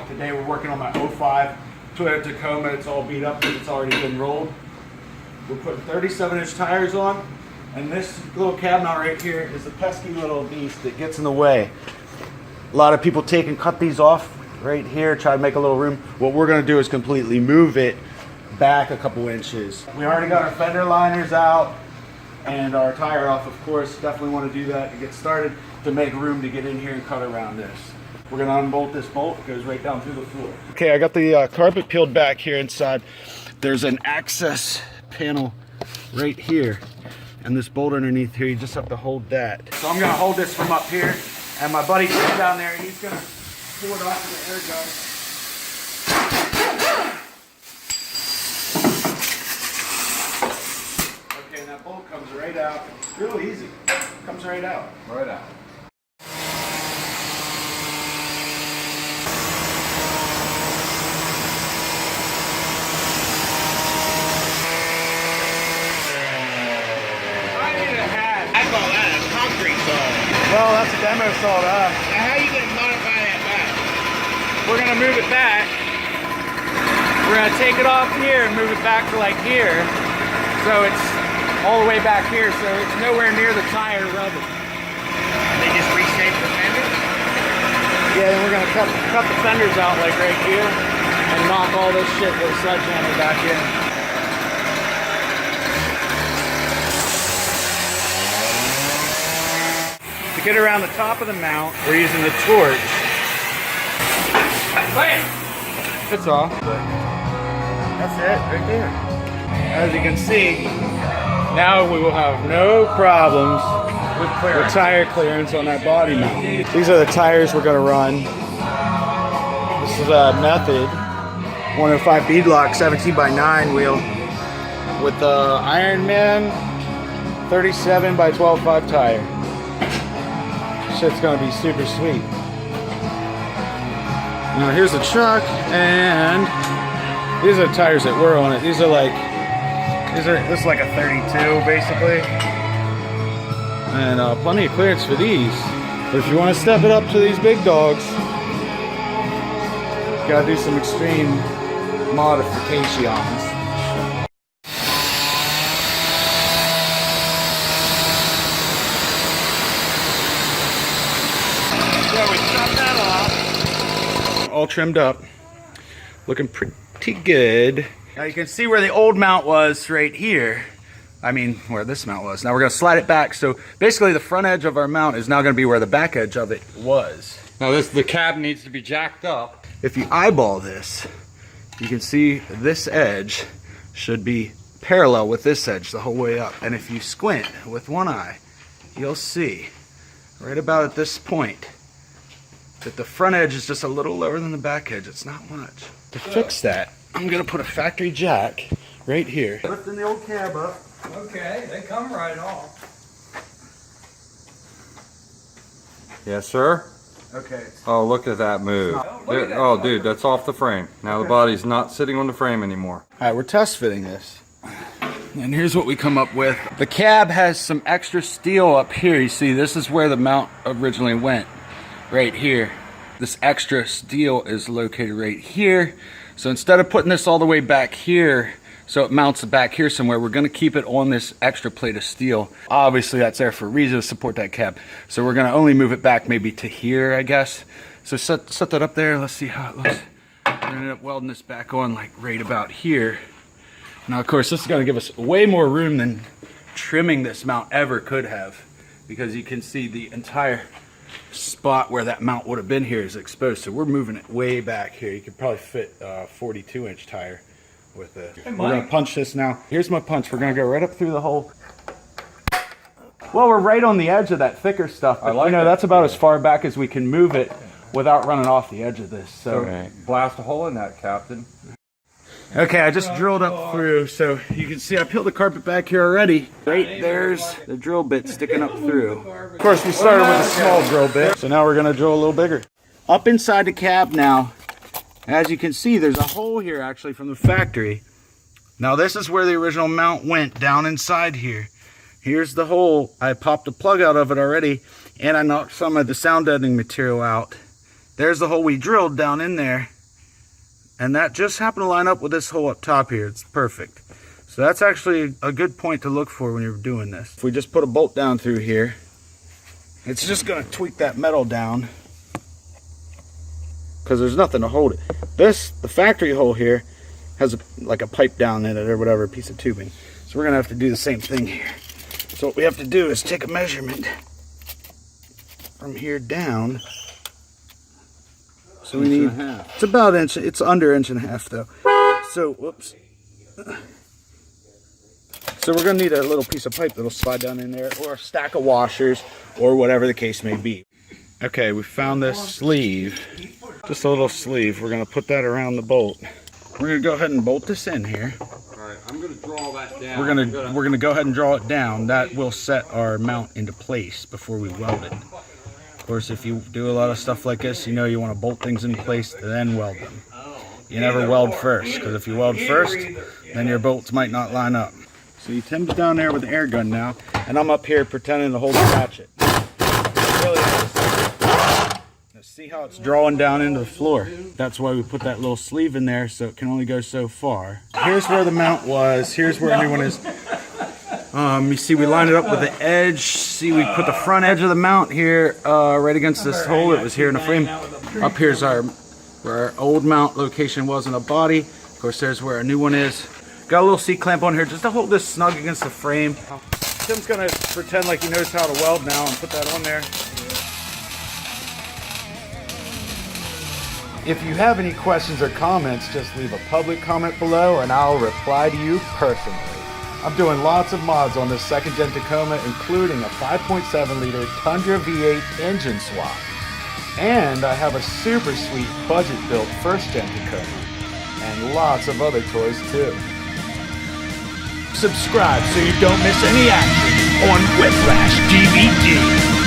Today we're working on my 05 Toyota Tacoma. It's all beat up because it's already been rolled. We're putting 37-inch tires on, and this little cab mount right here is a pesky little beast that gets in the way. A lot of people take and cut these off right here, try to make a little room. What we're going to do is completely move it back a couple inches. We already got our fender liners out and our tire off, of course. Definitely want to do that to get started, to make room to get in here and cut around this. We're going to unbolt this bolt. It goes right down through the floor. Okay, I got the carpet peeled back here inside. There's an access panel right here, and this bolt underneath here, you just have to hold that. So I'm going to hold this from up here, and my buddy Tim down there, he's going to pull it off with the air gun. Okay, and that bolt comes right out. It's real easy. Comes right out. Right out. Well, that's a demo saw, Now, how are you going to modify that back? We're going to move it back. We're going to take it off here and move it back to like here. So it's all the way back here, so it's nowhere near the tire rubber. They just reshape the fender? Yeah, and we're going to cut the fenders out like right here and knock all this shit with a sledgehammer back in. To get around the top of the mount, we're using the torch. Bam! That's all. That's it, right there. As you can see, now we will have no problems with tire clearance on that body mount. These are the tires we're going to run. This is a Method 105 beadlock 17x9 wheel with the Ironman 37 by 12.5 tire. Shit's gonna be super sweet. Now here's the truck, and these are the tires that were on it. This is like a 32 basically, and plenty of clearance for these. But if you want to step it up to these big dogs, you gotta do some extreme modifications. All trimmed up, looking pretty good. Now you can see where the old mount was right here. I mean, where this mount was. Now we're going to slide it back. So basically the front edge of our mount is now going to be where the back edge of it was. Now the cab needs to be jacked up. If you eyeball this, you can see this edge should be parallel with this edge the whole way up. And if you squint with one eye, you'll see right about at this point that the front edge is just a little lower than the back edge. It's not much. To fix that, I'm gonna put a factory jack right here. Lifting the old cab up. Okay, they come right off. Yes, sir. Okay. Oh, look at that move. Oh, dude, that's off the frame. Now the body's not sitting on the frame anymore. All right, we're test fitting this. And here's what we come up with. The cab has some extra steel up here. You see, this is where the mount originally went. Right here. This extra steel is located right here. So instead of putting this all the way back here, so it mounts back here somewhere, we're going to keep it on this extra plate of steel. Obviously that's there for a reason, to support that cab. So we're going to only move it back maybe to here, I guess. So set that up there. Let's see how it looks. We're going to end up welding this back on like right about here. Now of course this is going to give us way more room than trimming this mount ever could have, because you can see the entire spot where that mount would have been here is exposed. So we're moving it way back here. You could probably fit a 42-inch tire with it. We're going to punch this now. Here's my punch. We're going to go right up through the hole. Well, we're right on the edge of that thicker stuff, but you know, that's about as far back as we can move it without running off the edge of this. So blast a hole in that, Captain. Okay, I just drilled up through, so you can see I peeled the carpet back here already. Right there's the drill bit sticking up through. Of course, we started with a small drill bit, so now we're going to drill a little bigger. Up inside the cab now, as you can see, there's a hole here actually from the factory. Now this is where the original mount went, down inside here. Here's the hole. I popped a plug out of it already, and I knocked some of the sound deadening material out. There's the hole we drilled down in there. And that just happened to line up with this hole up top here. It's perfect. So that's actually a good point to look for when you're doing this. If we just put a bolt down through here, it's just going to tweak that metal down because there's nothing to hold it. The factory hole here has like a pipe down in it or whatever, a piece of tubing. So we're going to have to do the same thing here. So what we have to do is take a measurement from here down. So we need, it's about inch, it's under inch and a half though. So, whoops. So we're gonna need a little piece of pipe that'll slide down in there, or a stack of washers, or whatever the case may be. Okay, we found this sleeve, just a little sleeve. We're gonna put that around the bolt. We're gonna go ahead and bolt this in here. All right, I'm gonna draw that down. We're gonna go ahead and draw it down. That will set our mount into place before we weld it. Of course, if you do a lot of stuff like this, you know you want to bolt things in place then weld them. You never weld first, because if you weld first, then your bolts might not line up. So Tim's down there with the air gun now, and I'm up here pretending to hold the ratchet. Really now see how it's drawing down into the floor. That's why we put that little sleeve in there, so it can only go so far. Here's where the mount was. Here's where a new one is. You see we lined it up with the edge. See, we put the front edge of the mount here right against this hole. It was here in the frame. Up here's where our old mount location was in the body. Of course, there's where a new one is. Got a little C-clamp on here just to hold this snug against the frame. Tim's gonna pretend like he knows how to weld now and put that on there. If you have any questions or comments, just leave a public comment below and I'll reply to you personally. I'm doing lots of mods on this second gen Tacoma, including a 5.7 liter Tundra V8 engine swap. And I have a super sweet budget built first gen Tacoma. And lots of other toys too. Subscribe so you don't miss any action on Whiplash DVD.